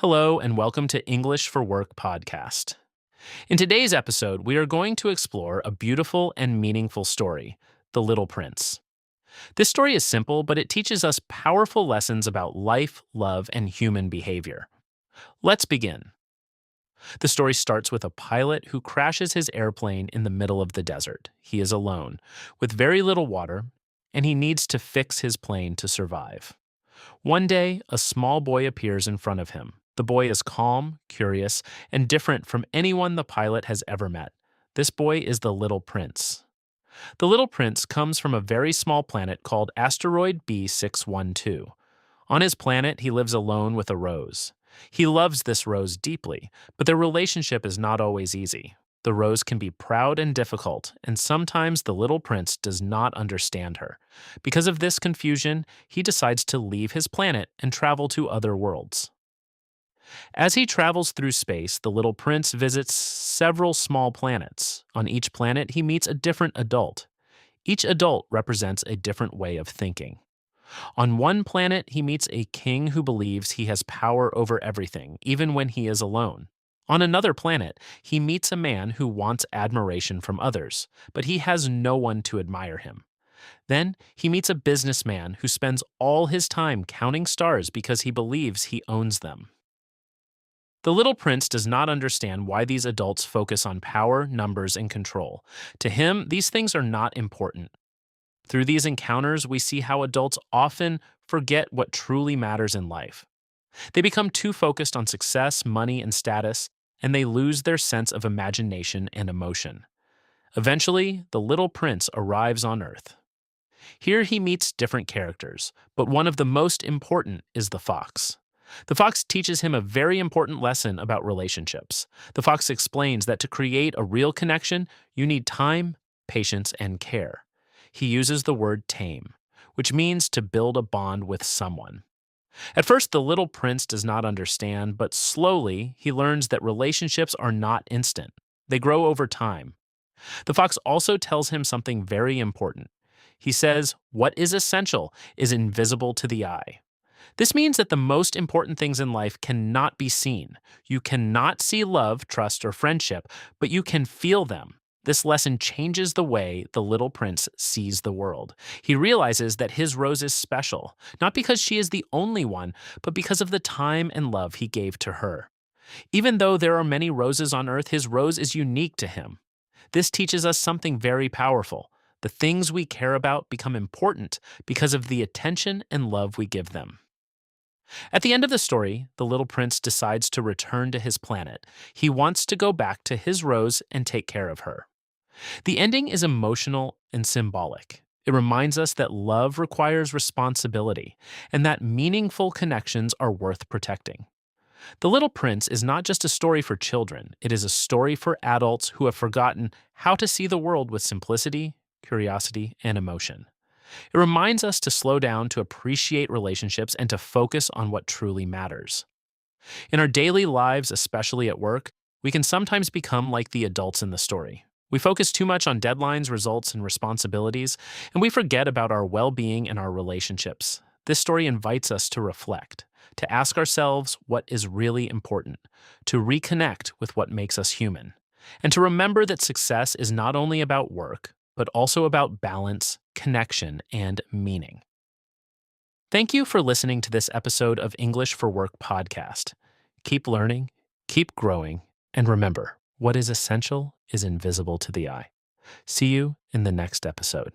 Hello, and welcome to English for Work podcast. In today's episode, we are going to explore a beautiful and meaningful story, The Little Prince. This story is simple, but it teaches us powerful lessons about life, love, and human behavior. Let's begin. The story starts with a pilot who crashes his airplane in the middle of the desert. He is alone, with very little water, and he needs to fix his plane to survive. One day, a small boy appears in front of him. The boy is calm, curious, and different from anyone the pilot has ever met. This boy is the Little Prince. The Little Prince comes from a very small planet called asteroid B612. On his planet, he lives alone with a rose. He loves this rose deeply, but their relationship is not always easy. The rose can be proud and difficult, and sometimes the Little Prince does not understand her. Because of this confusion, he decides to leave his planet and travel to other worlds. As he travels through space, the Little Prince visits several small planets. On each planet, he meets a different adult. Each adult represents a different way of thinking. On one planet, he meets a king who believes he has power over everything, even when he is alone. On another planet, he meets a man who wants admiration from others, but he has no one to admire him. Then, he meets a businessman who spends all his time counting stars because he believes he owns them. The Little Prince does not understand why these adults focus on power, numbers, and control. To him, these things are not important. Through these encounters, we see how adults often forget what truly matters in life. They become too focused on success, money, and status, and they lose their sense of imagination and emotion. Eventually, the Little Prince arrives on Earth. Here he meets different characters, but one of the most important is the fox. The fox teaches him a very important lesson about relationships. The fox explains that to create a real connection, you need time, patience, and care. He uses the word tame, which means to build a bond with someone. At first, the Little Prince does not understand, but slowly he learns that relationships are not instant. They grow over time. The fox also tells him something very important. He says, "What is essential is invisible to the eye." This means that the most important things in life cannot be seen. You cannot see love, trust, or friendship, but you can feel them. This lesson changes the way the Little Prince sees the world. He realizes that his rose is special, not because she is the only one, but because of the time and love he gave to her. Even though there are many roses on earth, his rose is unique to him. This teaches us something very powerful. The things we care about become important because of the attention and love we give them. At the end of the story, the Little Prince decides to return to his planet. He wants to go back to his rose and take care of her. The ending is emotional and symbolic. It reminds us that love requires responsibility and that meaningful connections are worth protecting. The Little Prince is not just a story for children, it is a story for adults who have forgotten how to see the world with simplicity, curiosity, and emotion. It reminds us to slow down, to appreciate relationships, and to focus on what truly matters. In our daily lives, especially at work, we can sometimes become like the adults in the story. We focus too much on deadlines, results, and responsibilities, and we forget about our well-being and our relationships. This story invites us to reflect, to ask ourselves what is really important, to reconnect with what makes us human, and to remember that success is not only about work, but also about balance, connection, and meaning. Thank you for listening to this episode of English for Work podcast. Keep learning, keep growing, and remember, what is essential is invisible to the eye. See you in the next episode.